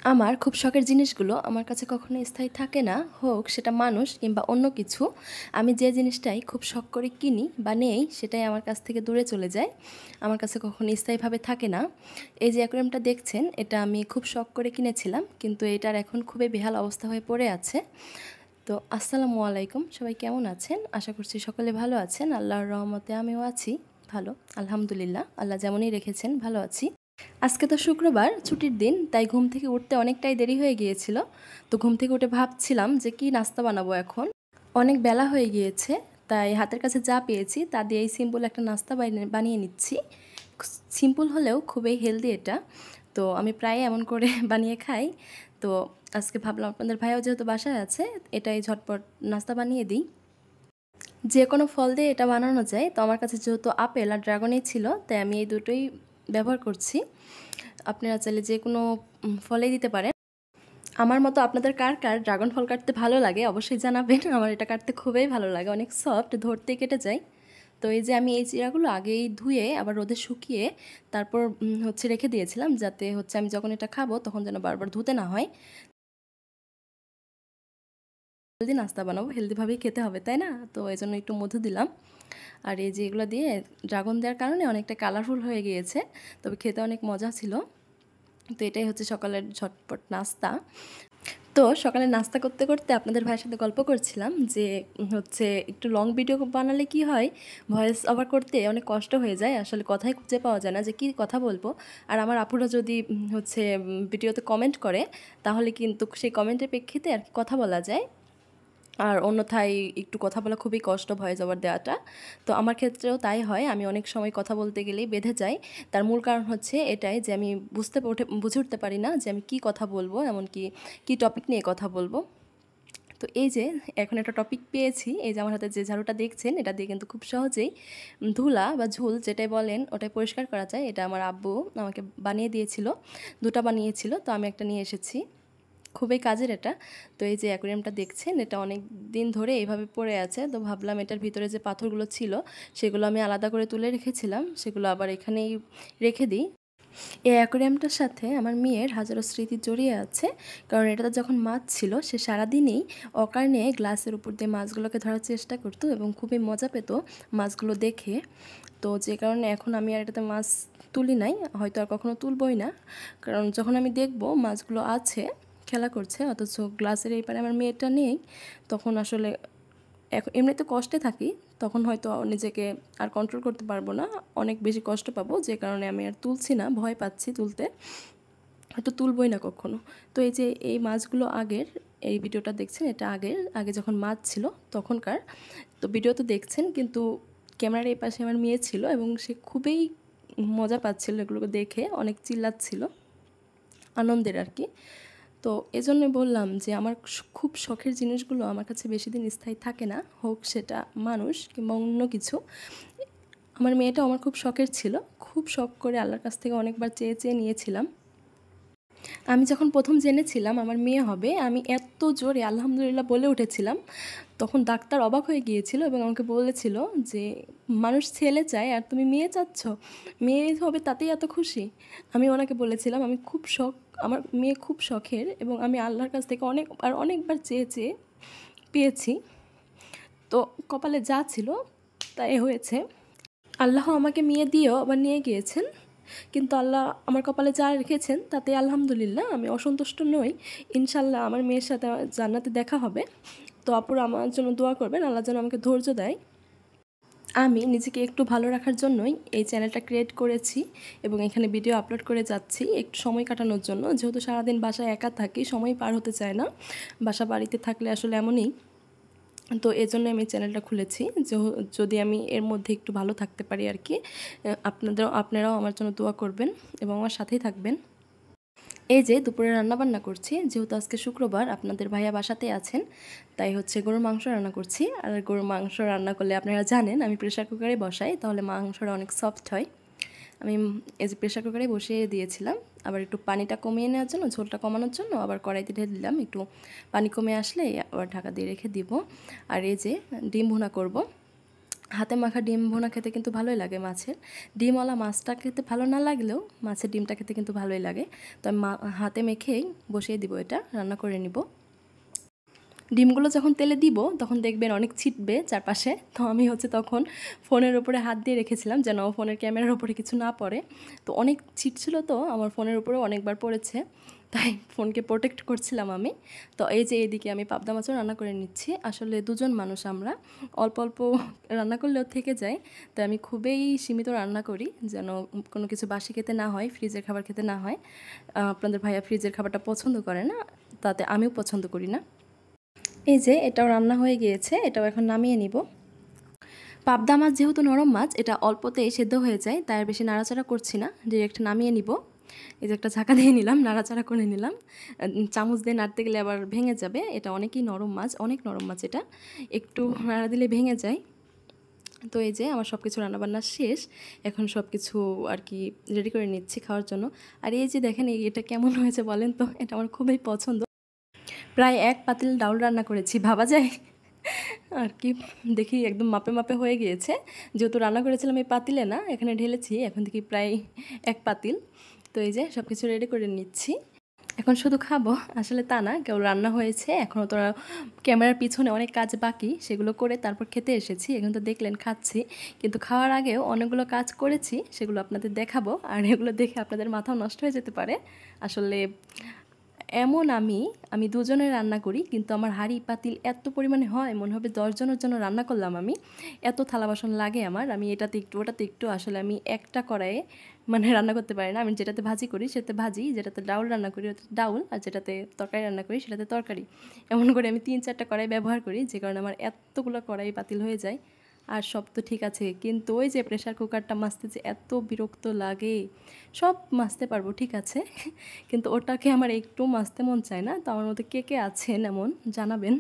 আমার খুব শখের জিনিসগুলো আমার কাছে কখনো স্থায়ী থাকে না, হোক সেটা মানুষ কিংবা অন্য কিছু। আমি যে জিনিসটাই খুব শখ করে কিনি বা নেই সেটাই আমার কাছ থেকে দূরে চলে যায়, আমার কাছে কখনো স্থায়ীভাবে থাকে না। এই যে অ্যাকোয়ারিয়ামটা দেখছেন, এটা আমি খুব শখ করে কিনেছিলাম, কিন্তু এটার এখন খুবই বেহাল অবস্থা হয়ে পড়ে আছে। তো আসসালামু আলাইকুম, সবাই কেমন আছেন? আশা করছি সকলে ভালো আছেন। আল্লাহর রহমতে আমিও আছি ভালো, আলহামদুলিল্লাহ। আল্লাহ যেমনই রেখেছেন ভালো আছি। আজকে তো শুক্রবার, ছুটির দিন, তাই ঘুম থেকে উঠতে অনেকটাই দেরি হয়ে গিয়েছিল। তো ঘুম থেকে উঠে ভাবছিলাম যে কি নাস্তা বানাবো এখন। অনেক বেলা হয়ে গিয়েছে, তাই হাতের কাছে যা পেয়েছি তা দিয়েই সিম্পল একটা নাস্তা বানিয়ে নিচ্ছি। সিম্পল হলেও খুবই হেলদি এটা। তো আমি প্রায় এমন করে বানিয়ে খাই। তো আজকে ভাবলাম আপনাদের ভাইও যেহেতু বাসায় আছে, এটাই ঝটপট নাস্তা বানিয়ে দিই। যে কোনো ফল দিয়ে এটা বানানো যায়। তো আমার কাছে যেহেতু আপেল আর ড্রাগনই ছিল, তাই আমি এই দুটোই ব্যবহার করছি। আপনারা চাইলে যে কোনো ফলেই দিতে পারেন। আমার মতো আপনাদের কার কার ড্রাগন ফল কাটতে ভালো লাগে অবশ্যই জানাবেন। আমার এটা কাটতে খুবই ভালো লাগে, অনেক সফট, ধরতেই কেটে যায়। তো এই যে আমি এই চিড়াগুলো আগেই ধুয়ে আবার রোদে শুকিয়ে তারপর রেখে দিয়েছিলাম, যাতে আমি যখন এটা খাবো তখন যেন বারবার ধুতে না হয়। হেলদি নাস্তা বানাবো, হেলদিভাবেই খেতে হবে, তাই না? তো এই জন্য একটু মধু দিলাম। আর এই যে এগুলো দিয়ে ড্রাগন দেওয়ার কারণে অনেকটা কালারফুল হয়ে গিয়েছে, তবে খেতে অনেক মজা ছিল। তো এটাই হচ্ছে সকালের ঝটপট নাস্তা। তো সকালে নাস্তা করতে করতে আপনাদের ভাইয়ের সাথে গল্প করছিলাম যে একটু লং ভিডিও বানালে কি হয়, ভয়েস ওভার করতে অনেক কষ্ট হয়ে যায়, আসলে কথাই খুঁজে পাওয়া যায় না যে কী কথা বলবো। আর আমার আপুরা যদি ভিডিওতে কমেন্ট করে, তাহলে কিন্তু সেই কমেন্টের প্রেক্ষিতে আর কি কথা বলা যায়। আর অন্যথায় একটু কথা বলা খুবই কষ্ট, ভয়েস ওভার দেওয়াটা। তো আমার ক্ষেত্রেও তাই হয়, আমি অনেক সময় কথা বলতে গেলেই বেঁধে যাই। তার মূল কারণ হচ্ছে এটাই যে আমি বুঝে উঠতে পারি না যে আমি কী কথা বলবো, এমনকি কী টপিক নিয়ে কথা বলবো। তো এই যে এখন একটা টপিক পেয়েছি, এই যে আমার হাতে যে ঝাড়ুটা দেখছেন, এটা দিয়ে কিন্তু খুব সহজেই ধুলা বা ঝুল যেটাই বলেন ওটাই পরিষ্কার করা যায়। এটা আমার আব্বু আমাকে বানিয়ে দিয়েছিল, দুটো বানিয়েছিল, তো আমি একটা নিয়ে এসেছি। খুবই কাজের এটা। তো এই যে অ্যাকোয়ারিয়ামটা দেখছেন, এটা অনেক দিন ধরে এইভাবে পড়ে আছে। তো ভাবলাম এটার ভিতরে যে পাথরগুলো ছিল সেগুলো আমি আলাদা করে তুলে রেখেছিলাম, সেগুলো আবার এখানেই রেখে দিই। এই অ্যাকোয়ারিয়ামটার সাথে আমার মেয়ের হাজারো স্মৃতি জড়িয়ে আছে, কারণ এটাতে যখন মাছ ছিল সে সারাদিনই অকারণে গ্লাসের উপর দিয়ে মাছগুলোকে ধরার চেষ্টা করতো এবং খুবই মজা পেত মাছগুলো দেখে। তো যে কারণে এখন আমি আর এটাতে মাছ তুলি নাই, হয়তো আর কখনো তুলবই না। কারণ যখন আমি দেখব মাছগুলো আছে, খেলা করছে, অথচ গ্লাসের এই পারে আমার মেয়েটা নেই, তখন আসলে এখন এমনিতে কষ্টে থাকি, তখন হয়তো নিজেকে আর কন্ট্রোল করতে পারবো না, অনেক বেশি কষ্ট পাবো, যে কারণে আমি আর তুলছি না, ভয় পাচ্ছি তুলতে, হয়তো তুলবই না কখনো। তো এই যে এই মাছগুলো আগের, এই ভিডিওটা দেখছেন, এটা আগে যখন মাছ ছিল তখনকার। তো ভিডিও তো দেখছেন, কিন্তু ক্যামেরার এই পাশে আমার মেয়ে ছিল এবং সে খুবই মজা পাচ্ছিল এগুলোকে দেখে, অনেক চিল্লাচ্ছিল আনন্দের আর কি। তো এজন্য বললাম যে আমার খুব শখের জিনিসগুলো আমার কাছে বেশি দিন স্থায়ী থাকে না, হোক সেটা মানুষ কিংবা অন্য কিছু। আমার মেয়েটাও আমার খুব শখের ছিল, খুব শখ করে আল্লাহর কাছ থেকে অনেকবার চেয়ে চেয়ে নিয়েছিলাম। আমি যখন প্রথম জেনেছিলাম আমার মেয়ে হবে, আমি এত জোরে আলহামদুলিল্লাহ বলে উঠেছিলাম, তখন ডাক্তার অবাক হয়ে গিয়েছিল এবং আমাকে বলেছিল যে মানুষ ছেলে চায় আর তুমি মেয়ে চাচ্ছ, মেয়ে হবে তাতেই এত খুশি। আমি ওনাকে বলেছিলাম আমি খুব শখ, আমার মেয়ে খুব শখের, এবং আমি আল্লাহর কাছ থেকে অনেকবার চেয়ে চেয়ে পেয়েছি। তো কপালে যা ছিল তাই হয়েছে। আল্লাহ আমাকে মেয়ে দিয়েও আবার নিয়ে গিয়েছেন, কিন্তু আল্লাহ আমার কপালে যা রেখেছেন তাতে আলহামদুলিল্লাহ আমি অসন্তুষ্ট নই। ইনশাল্লাহ আমার মেয়ের সাথে জান্নাতে দেখা হবে। তো আপুরা আমার জন্য দোয়া করবেন, আল্লাহ যেন আমাকে ধৈর্য দেয়। আমি নিজেকে একটু ভালো রাখার জন্যই এই চ্যানেলটা ক্রিয়েট করেছি এবং এখানে ভিডিও আপলোড করে যাচ্ছি একটু সময় কাটানোর জন্য, যেহেতু সারাদিন বাসায় একা থাকি, সময় পার হতে চায় না, বাড়িতে থাকলে আসলে এমনই। তো এজন্য আমি চ্যানেলটা খুলেছি, যদি আমি এর মধ্যে একটু ভালো থাকতে পারি আর কি। আপনারাও আমার জন্য দোয়া করবেন এবং আমার সাথেই থাকবেন। এই যে দুপুরে রান্নাবান্না করছি, যেহেতু আজকে শুক্রবার, আপনাদের ভাইয়া বাসাতে আছেন, তাই গরুর মাংস রান্না করছি। আর গরুর মাংস রান্না করলে আপনারা জানেন আমি প্রেশার কুকারে বসাই, তাহলে মাংসটা অনেক সফট হয়। আমি এই যে প্রেশার কুকারে বসিয়ে দিয়েছিলাম, আবার একটু পানিটা কমিয়ে নেওয়ার জন্য, ঝোলটা কমানোর জন্য আবার কড়াইতে ঢেলে দিলাম, একটু পানি কমে আসলে আবার ঢাকা দিয়ে রেখে দিব। আর এই যে ডিম ভুনা করব, হাতে মাখা ডিম ভুনা খেতে কিন্তু ভালোই লাগে মাছের। ডিমওয়ালা মাছটা খেতে ভালো না লাগলেও মাছের ডিমটা খেতে কিন্তু ভালোই লাগে। তো আমি হাতে মেখেই বসিয়ে দিব, এটা রান্না করে নিব। ডিমগুলো যখন তেলে দিব তখন দেখবেন অনেক ছিটবে চারপাশে। তো আমি তখন ফোনের উপরে হাত দিয়ে রেখেছিলাম যেন ফোনের ক্যামেরার উপরে কিছু না পড়ে। তো অনেক ছিটছিল, তো আমার ফোনের উপরে অনেকবার পড়েছে, তাই ফোনকে প্রোটেক্ট করছিলাম আমি। তো এই যে এদিকে আমি পাবদা মাছও রান্না করে নিচ্ছি। আসলে দুজন মানুষ আমরা, অল্প অল্প রান্না করলেও থেকে যায়। তাই আমি খুবই সীমিত রান্না করি যেন কোনো কিছু বাসি খেতে না হয়, ফ্রিজের খাবার খেতে না হয়। আপনাদের ভাইয়া ফ্রিজের খাবারটা পছন্দ করে না, তাতে আমিও পছন্দ করি না। এই যে এটাও রান্না হয়ে গিয়েছে, এটাও এখন নামিয়ে নিব। পাবদা মাছ যেহেতু নরম মাছ, এটা অল্পতেই সেদ্ধ হয়ে যায়, তাই আর বেশি নাড়াচাড়া করছি না, ডিরেক্ট নামিয়ে নিব। এই যে একটা ঝাঁকা দিয়ে নিলাম, নাড়াচাড়া করে নিলাম। চামচ দিয়ে নাড়তে গেলে আবার ভেঙে যাবে, এটা অনেকই নরম মাছ, অনেক নরম মাছ, এটা একটু নাড়া দিলে ভেঙে যায়। তো এই যে আমার সব কিছু রান্নাবান্না শেষ, এখন সব কিছু আর কি রেডি করে নিচ্ছি খাওয়ার জন্য। আর এই যে দেখেন এটা কেমন হয়েছে বলেন তো, এটা আমার খুবই পছন্দ। প্রায় 1 পাতিল ডাউল রান্না করেছি, ভাবা যায় আর কি। দেখি একদম মাপে মাপে হয়ে গিয়েছে, যেহেতু রান্না করেছিলাম এই পাতিলে না, এখানে ঢেলেছি, এখন দেখি প্রায় 1 পাতিল। তো এই যে সব কিছু রেডি করে নিচ্ছি, এখন শুধু খাবো আসলে তা না, কেউ রান্না হয়েছে, এখনও তোরা ক্যামেরার পিছনে অনেক কাজ বাকি, সেগুলো করে তারপর খেতে এসেছি। এখন তো দেখলেন খাচ্ছি, কিন্তু খাওয়ার আগেও অনেকগুলো কাজ করেছি, সেগুলো আপনাদের দেখাবো। আর এগুলো দেখে আপনাদের মাথাও নষ্ট হয়ে যেতে পারে। আসলে এমন আমি দুজনের রান্না করি, কিন্তু আমার হাঁড়ি পাতিল এত পরিমাণে হয়, মনে হবে 10 জনের জন্য রান্না করলাম আমি। এত থালা বাসন লাগে আমার, আমি এটাতে একটু ওটাতে একটু, আসলে আমি একটা কড়াইয়ে রান্না করতে পারি না। আমি যেটাতে ভাজি করি সেটাতে ভাজি, যেটাতে ডাউল রান্না করি ওটাতে ডাউল, আর যেটাতে তরকারি রান্না করি সেটাতে তরকারি। এমন করে আমি 3-4টা কড়াই ব্যবহার করি, যে কারণে আমার এতগুলো কড়াই পাতিল হয়ে যায়। আর সব তো ঠিক আছে, কিন্তু ওই যে প্রেশার কুকারটা মাজতে যে এত বিরক্ত লাগে। সব মাজতে পারবো ঠিক আছে, কিন্তু ওটাকে আমার একটু মাজতে মন চায় না। তো আমার মধ্যে কে কে আছেন এমন জানাবেন।